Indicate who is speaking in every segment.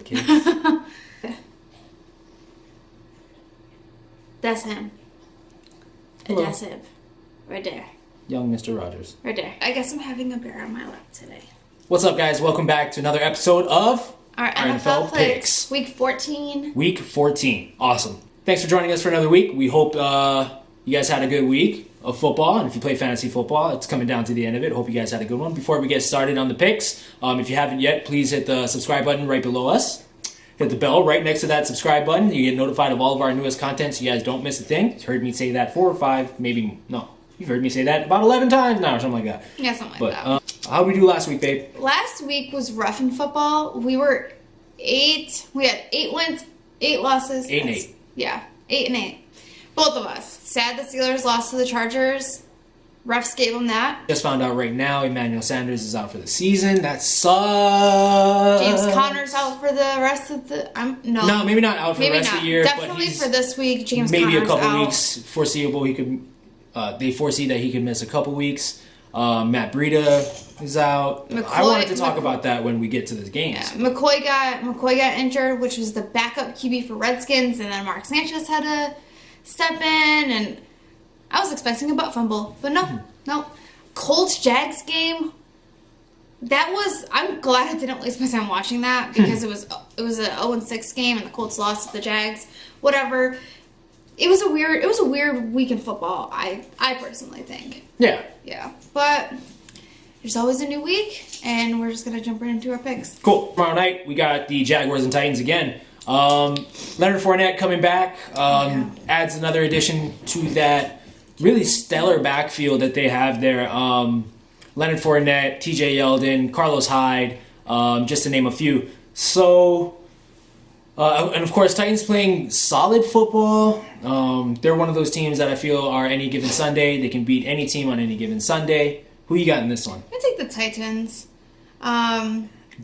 Speaker 1: kids.
Speaker 2: That's him.
Speaker 1: Hello.
Speaker 2: That's him. Right there.
Speaker 1: Young Mr. Rogers.
Speaker 2: Right there. I guess I'm having a bear on my lap today.
Speaker 1: What's up, guys? Welcome back to another episode of
Speaker 2: Our NFL picks. Week 14.
Speaker 1: Week 14. Awesome. Thanks for joining us for another week. We hope you guys had a good week of football. And if you play fantasy football, it's coming down to the end of it. Hope you guys had a good one. Before we get started on the picks, if you haven't yet, please hit the subscribe button right below us. Hit the bell right next to that subscribe button. You get notified of all of our newest content so you guys don't miss a thing. You've heard me say that 4 or 5, maybe, no. You've heard me say that about 11 times now or something like that.
Speaker 2: Yeah, something like that.
Speaker 1: How'd we do last week, babe?
Speaker 2: Last week was rough in football. We had 8 wins, 8 losses.
Speaker 1: 8 and 8.
Speaker 2: Yeah, 8 and 8. Both of us. Sad the Steelers lost to the Chargers. Refs gave them that.
Speaker 1: Just found out right now Emmanuel Sanders is out for the season. That sucks.
Speaker 2: James Conner's out for the rest of the...
Speaker 1: No, maybe not out for the rest of the year.
Speaker 2: Definitely for this week, James Conner's out.
Speaker 1: Maybe a couple weeks foreseeable. He could. They foresee that he could miss a couple weeks. Matt Breida is out. I wanted to talk about that when we get to the games.
Speaker 2: Yeah, McCoy got injured, which was the backup QB for Redskins, and then Mark Sanchez had to step in, and I was expecting a butt fumble, but no. Colts-Jags game, I'm glad I didn't waste my time watching that, because it was a 0-6 game, and the Colts lost to the Jags. Whatever. It was a weird week in football, I personally think.
Speaker 1: Yeah.
Speaker 2: Yeah. But there's always a new week, and we're just going to jump right into our picks.
Speaker 1: Cool. Tomorrow night, we got the Jaguars and Titans again. Leonard Fournette coming back adds another addition to that really stellar backfield that they have there. Leonard Fournette, TJ Yeldon, Carlos Hyde, just to name a few. So... and of course, Titans playing solid football. They're one of those teams that I feel are any given Sunday. They can beat any team on any given Sunday. Who you got in this one?
Speaker 2: I take the Titans.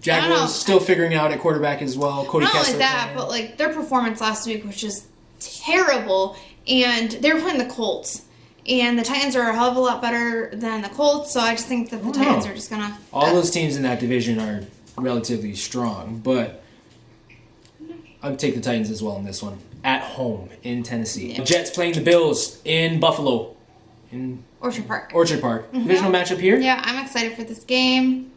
Speaker 1: Jaguars still figuring out at quarterback as well. Cody
Speaker 2: Not
Speaker 1: Kessler
Speaker 2: only that,
Speaker 1: playing.
Speaker 2: but their performance last week was just terrible. And they were playing the Colts. And the Titans are a hell of a lot better than the Colts. So I just think that the Titans are just going to...
Speaker 1: All those teams in that division are relatively strong, but... I would take the Titans as well in this one. At home in Tennessee.
Speaker 2: Yeah.
Speaker 1: Jets playing the Bills in Buffalo. In
Speaker 2: Orchard Park.
Speaker 1: Mm-hmm. Divisional matchup here.
Speaker 2: Yeah, I'm excited for this game.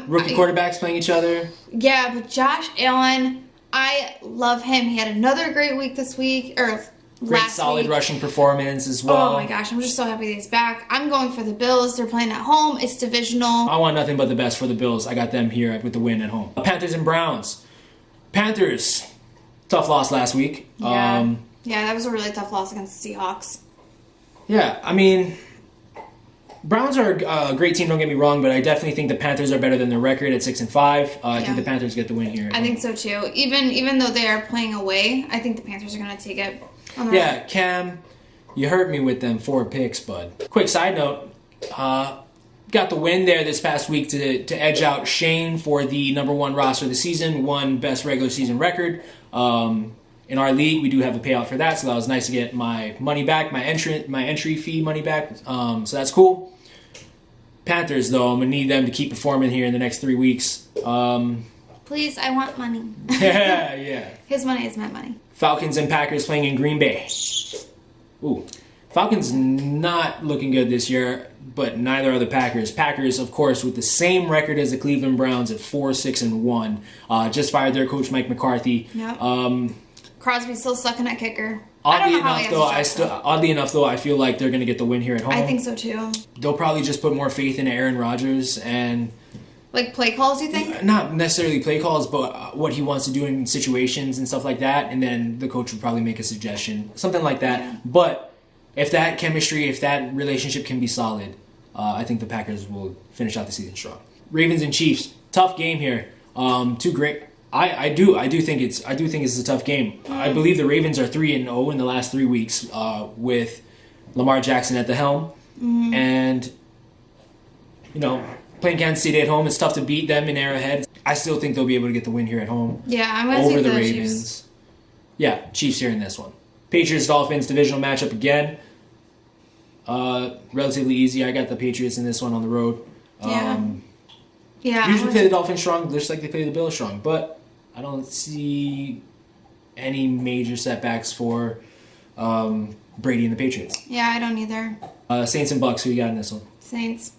Speaker 1: Rookie quarterbacks playing each other.
Speaker 2: Yeah, but Josh Allen, I love him. He had another great week this week, or
Speaker 1: Great
Speaker 2: last
Speaker 1: solid
Speaker 2: week.
Speaker 1: rushing performance as well.
Speaker 2: Oh my gosh, I'm just so happy that he's back. I'm going for the Bills. They're playing at home. It's divisional.
Speaker 1: I want nothing but the best for the Bills. I got them here with the win at home. Panthers and Browns. Panthers, tough loss last week.
Speaker 2: Yeah, that was a really tough loss against the Seahawks.
Speaker 1: Yeah, I mean, Browns are a great team, don't get me wrong, but I definitely think the Panthers are better than their record at 6-5. I think the Panthers get the win here.
Speaker 2: I think so too. Even though they are playing away, I think the Panthers are going to take it.
Speaker 1: Yeah, Cam, you hurt me with them 4 picks, bud. Quick side note, got the win there this past week to edge out Shane for the number 1 roster of the season, 1 best regular season record. In our league, we do have a payout for that, so that was nice to get my money back, my entry fee money back. So that's cool. Panthers, though, I'm gonna need them to keep performing here in the next 3 weeks.
Speaker 2: Please, I want money.
Speaker 1: Yeah.
Speaker 2: His money is my money.
Speaker 1: Falcons and Packers playing in Green Bay. Ooh, Falcons not looking good this year, but neither are the Packers. Packers, of course, with the same record as the Cleveland Browns at 4-6-1. Just fired their coach Mike McCarthy.
Speaker 2: Yep. Crosby's still sucking at kicker.
Speaker 1: Oddly enough, though, I feel like they're going to get the win here at home.
Speaker 2: I think so too.
Speaker 1: They'll probably just put more faith into Aaron Rodgers and
Speaker 2: play calls. You think?
Speaker 1: Not necessarily play calls, but what he wants to do in situations and stuff like that. And then the coach would probably make a suggestion, something like that. Yeah. But if that chemistry, if that relationship can be solid, I think the Packers will finish out the season strong. Ravens and Chiefs, tough game here. Two great. I do think it's a tough game. Mm-hmm. I believe the Ravens are 3-0 in the last 3 weeks with Lamar Jackson at the helm, and playing Kansas City at home, it's tough to beat them in Arrowhead. I still think they'll be able to get the win here at home.
Speaker 2: Yeah, I'm going to take the
Speaker 1: Ravens.
Speaker 2: Chiefs.
Speaker 1: Yeah, Chiefs here in this one. Patriots Dolphins divisional matchup again. Relatively easy. I got the Patriots in this one on the road.
Speaker 2: Yeah.
Speaker 1: Usually play the Dolphins strong, just like they play the Bills strong, but I don't see any major setbacks for Brady and the Patriots.
Speaker 2: Yeah, I don't either.
Speaker 1: Saints and Bucks, who you got in this one?
Speaker 2: Saints.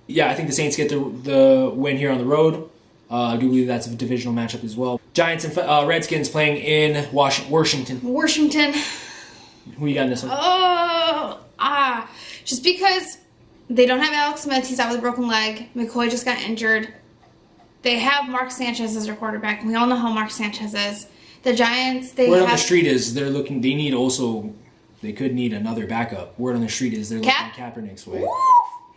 Speaker 1: Yeah, I think the Saints get the win here on the road. I do believe that's a divisional matchup as well. Giants and Redskins playing in Washington.
Speaker 2: Washington.
Speaker 1: Who you got in this one?
Speaker 2: Just because they don't have Alex Smith, he's out with a broken leg. McCoy just got injured. They have Mark Sanchez as their quarterback, and we all know how Mark Sanchez is. The Giants,
Speaker 1: Word on the street is they could need another backup. Word on the street is they're looking Kaepernick's way. So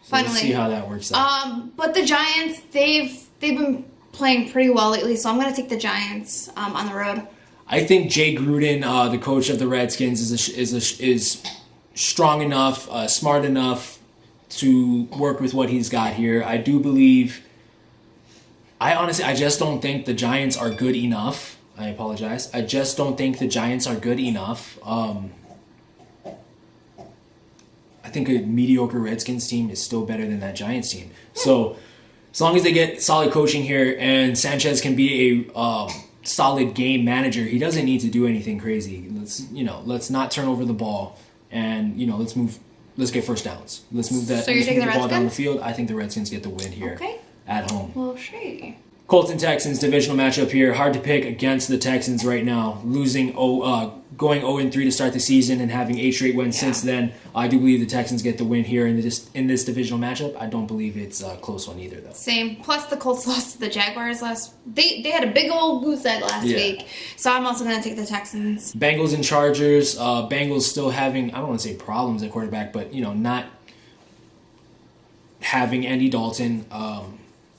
Speaker 2: Finally.
Speaker 1: let's see how that works out.
Speaker 2: But the Giants, they've been playing pretty well lately, so I'm going to take the Giants on the road.
Speaker 1: I think Jay Gruden, the coach of the Redskins, is strong enough, smart enough to work with what he's got here. I do believe. I just don't think the Giants are good enough. I apologize. I just don't think the Giants are good enough. I think a mediocre Redskins team is still better than that Giants team. So as long as they get solid coaching here and Sanchez can be a solid game manager, he doesn't need to do anything crazy. Let's not turn over the ball, and let's get first downs. Let's move that.
Speaker 2: So you're taking the
Speaker 1: ball down the
Speaker 2: Redskins?
Speaker 1: field. I think the Redskins get the win here.
Speaker 2: Okay.
Speaker 1: At home.
Speaker 2: Well, she.
Speaker 1: Colts and Texans divisional matchup here. Hard to pick against the Texans right now. Going 0-3 to start the season and having 8 straight wins since then. I do believe the Texans get the win here in this divisional matchup. I don't believe it's a close one either, though.
Speaker 2: Same. Plus, the Colts lost to the Jaguars They had a big old goose egg last week, so I'm also going to take the Texans.
Speaker 1: Bengals and Chargers. Bengals still having, I don't want to say problems at quarterback, but not having Andy Dalton.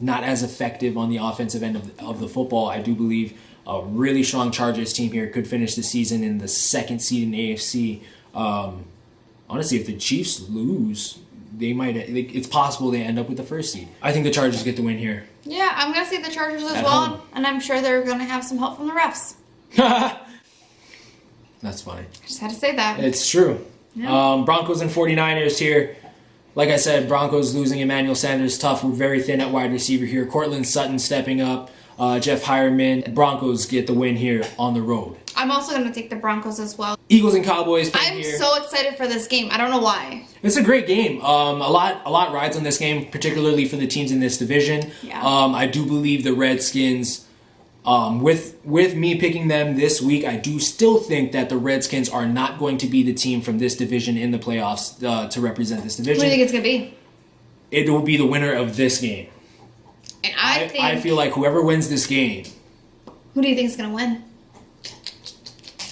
Speaker 1: Not as effective on the offensive end of the football. I do believe a really strong Chargers team here could finish the season in the second seed in AFC. Honestly, if the Chiefs lose, they might. It's possible they end up with the first seed. I think the Chargers get the win here.
Speaker 2: Yeah, I'm going to say the Chargers as
Speaker 1: At
Speaker 2: well,
Speaker 1: home.
Speaker 2: and I'm sure they're going to have some help from the refs.
Speaker 1: That's funny.
Speaker 2: I just had to say that.
Speaker 1: It's true.
Speaker 2: Yeah.
Speaker 1: Broncos and 49ers here. Like I said, Broncos losing Emmanuel Sanders, tough. We're very thin at wide receiver here. Cortland Sutton stepping up. Jeff Hireman. Broncos get the win here on the road.
Speaker 2: I'm also going to take the Broncos as well.
Speaker 1: Eagles and Cowboys playing
Speaker 2: I'm
Speaker 1: here.
Speaker 2: so excited for this game. I don't know why.
Speaker 1: It's a great game. A lot rides on this game, particularly for the teams in this division.
Speaker 2: Yeah.
Speaker 1: I do believe the Redskins. With me picking them this week, I do still think that the Redskins are not going to be the team from this division in the playoffs to represent this division.
Speaker 2: Who do you think it's going to be?
Speaker 1: It will be the winner of this game.
Speaker 2: And I
Speaker 1: feel like whoever wins this game,
Speaker 2: who do you think is going to win?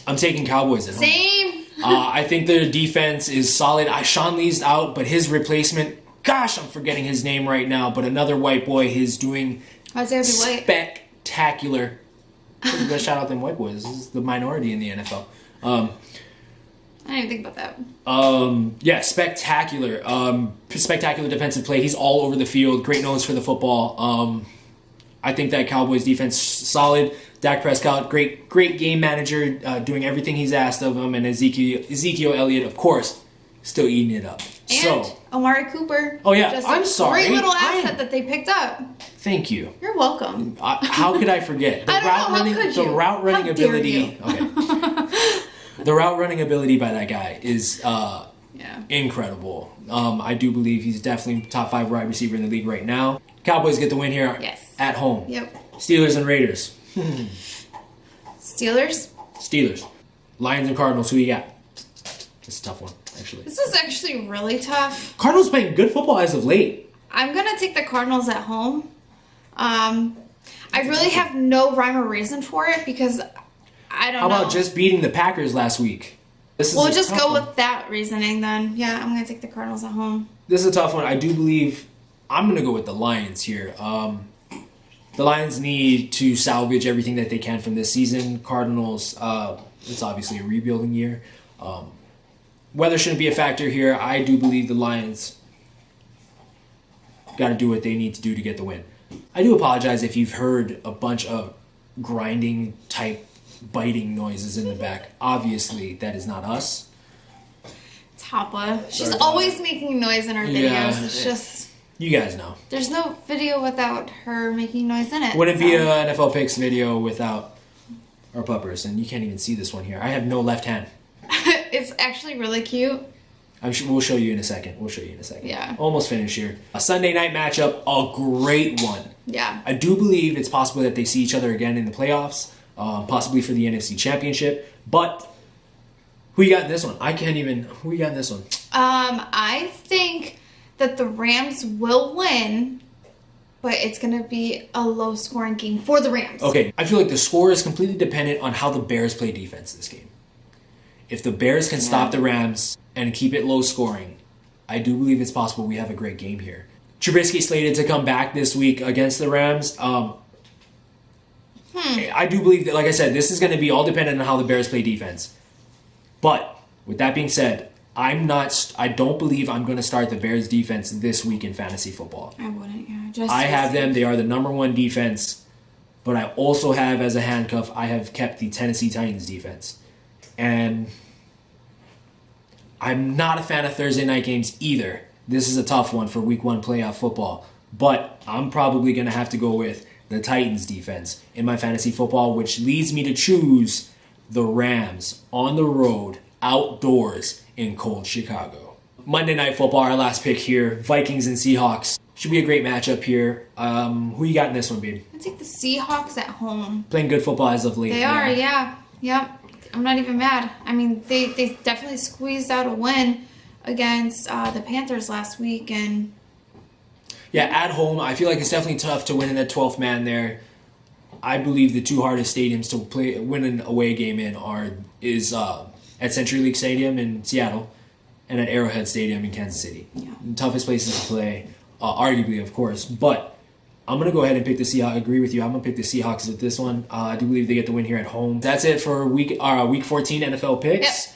Speaker 1: I'm taking Cowboys at home.
Speaker 2: Same.
Speaker 1: I think their defense is solid. Sean Lee's out, but his replacement, gosh, I'm forgetting his name right now, but another white boy is doing
Speaker 2: Isaiah White.
Speaker 1: spectacular. You gotta shout out them white boys. This is the minority in the NFL.
Speaker 2: I didn't even think about that.
Speaker 1: Yeah, spectacular. Spectacular defensive play. He's all over the field. Great nose for the football. I think that Cowboys defense solid. Dak Prescott, great game manager, doing everything he's asked of him, and Ezekiel Elliott, of course, still eating it up.
Speaker 2: And Amari Cooper.
Speaker 1: Oh, yeah.
Speaker 2: Just
Speaker 1: I'm
Speaker 2: a
Speaker 1: sorry.
Speaker 2: Great little asset that they picked up.
Speaker 1: Thank you.
Speaker 2: You're welcome.
Speaker 1: How could I forget?
Speaker 2: I don't know. How could you?
Speaker 1: The route running
Speaker 2: How dare
Speaker 1: ability.
Speaker 2: you?
Speaker 1: Okay. The route running ability by that guy is
Speaker 2: Yeah.
Speaker 1: incredible. I do believe he's definitely top 5 wide receiver in the league right now. Cowboys get the win here
Speaker 2: Yes.
Speaker 1: at home.
Speaker 2: Yep.
Speaker 1: Steelers and Raiders.
Speaker 2: Steelers.
Speaker 1: Steelers. Lions and Cardinals. Who you got? It's a tough one, actually.
Speaker 2: This is actually really tough.
Speaker 1: Cardinals playing good football as of late.
Speaker 2: I'm going to take the Cardinals at home. I really have no rhyme or reason for it because I don't know.
Speaker 1: How about just beating the Packers last week?
Speaker 2: We'll just go with that reasoning then. Yeah, I'm going to take the Cardinals at home.
Speaker 1: This is a tough one. I do believe I'm going to go with the Lions here. The Lions need to salvage everything that they can from this season. Cardinals, it's obviously a rebuilding year. Weather shouldn't be a factor here. I do believe the Lions got to do what they need to do to get the win. I do apologize if you've heard a bunch of grinding type biting noises in the back. Obviously, that is not us.
Speaker 2: It's Hopla. She's
Speaker 1: Sorry.
Speaker 2: always making noise in her videos.
Speaker 1: Yeah.
Speaker 2: It's just...
Speaker 1: You guys know.
Speaker 2: There's no video without her making noise in it.
Speaker 1: Wouldn't be a NFL Picks video without our puppers, and you can't even see this one here. I have no left hand.
Speaker 2: It's actually really cute.
Speaker 1: We'll show you in a second.
Speaker 2: Yeah.
Speaker 1: Almost finished here. A Sunday night matchup, a great one.
Speaker 2: Yeah.
Speaker 1: I do believe it's possible that they see each other again in the playoffs, possibly for the NFC Championship. But who you got in this one? Who you got in this one?
Speaker 2: I think that the Rams will win, but it's going to be a low-scoring game for the Rams.
Speaker 1: Okay, I feel like the score is completely dependent on how the Bears play defense this game. If the Bears can stop the Rams and keep it low scoring, I do believe it's possible we have a great game here. Trubisky slated to come back this week against the Rams. I do believe that, like I said, this is going to be all dependent on how the Bears play defense. But with that being said, I don't believe I'm going to start the Bears defense this week in fantasy football.
Speaker 2: I wouldn't, yeah.
Speaker 1: I have them. They are the number one defense. But I also have, as a handcuff, I have kept the Tennessee Titans defense. And I'm not a fan of Thursday night games either. This is a tough one for week 1 playoff football. But I'm probably going to have to go with the Titans defense in my fantasy football, which leads me to choose the Rams on the road, outdoors in cold Chicago. Monday Night Football, our last pick here. Vikings and Seahawks. Should be a great matchup here. Who you got in this one, babe?
Speaker 2: I think the Seahawks at home.
Speaker 1: Playing good football as of late.
Speaker 2: They are, yeah. Yep. I'm not even mad. I mean, they definitely squeezed out a win against the Panthers last week, and
Speaker 1: yeah, at home, I feel like it's definitely tough to win in that 12th man there. I believe the two hardest stadiums to win an away game in is at CenturyLink Stadium in Seattle and at Arrowhead Stadium in Kansas City.
Speaker 2: Yeah.
Speaker 1: The toughest places to play, arguably, of course. But I'm going to go ahead and pick the Seahawks. I agree with you. I'm going to pick the Seahawks with this one. I do believe they get the win here at home. That's it for week 14 NFL picks. Yep.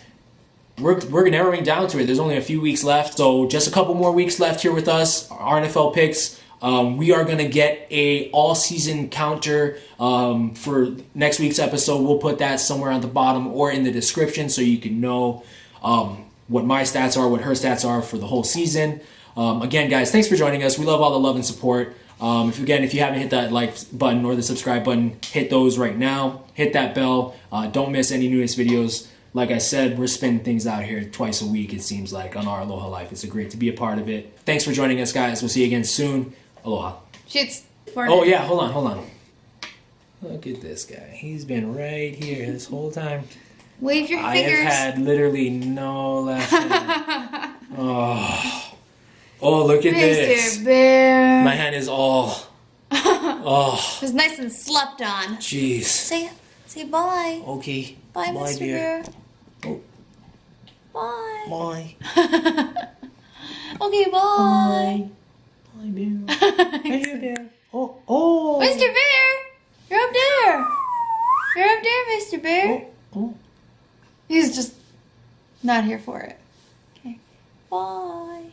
Speaker 1: We're narrowing down to it. There's only a few weeks left. So just a couple more weeks left here with us. Our NFL picks. We are going to get a all-season counter for next week's episode. We'll put that somewhere on the bottom or in the description so you can know what my stats are, what her stats are for the whole season. Again, guys, thanks for joining us. We love all the love and support. If you haven't hit that like button or the subscribe button, hit those right now. Hit that bell. Don't miss any newest videos. Like I said, we're spinning things out here twice a week, it seems like, on our Aloha Life. It's great to be a part of it. Thanks for joining us, guys. We'll see you again soon. Aloha.
Speaker 2: shit's
Speaker 1: Oh, yeah, hold on. Look at this guy. He's been right here this whole time.
Speaker 2: Wave your
Speaker 1: I
Speaker 2: fingers.
Speaker 1: have had literally no left hand. Oh, look at this.
Speaker 2: Mr. Bear.
Speaker 1: My hand is all. Oh,
Speaker 2: It was nice and slept on.
Speaker 1: jeez.
Speaker 2: Say bye.
Speaker 1: Okay.
Speaker 2: Bye, Mr.
Speaker 1: dear.
Speaker 2: Bear.
Speaker 1: Oh.
Speaker 2: Bye.
Speaker 1: Bye.
Speaker 2: Okay, bye.
Speaker 1: Bye, bear. Hey, bear. Oh.
Speaker 2: Mr. Bear, you're up there. You're up there, Mr. Bear.
Speaker 1: Oh.
Speaker 2: He's just not here for it. Okay. Bye.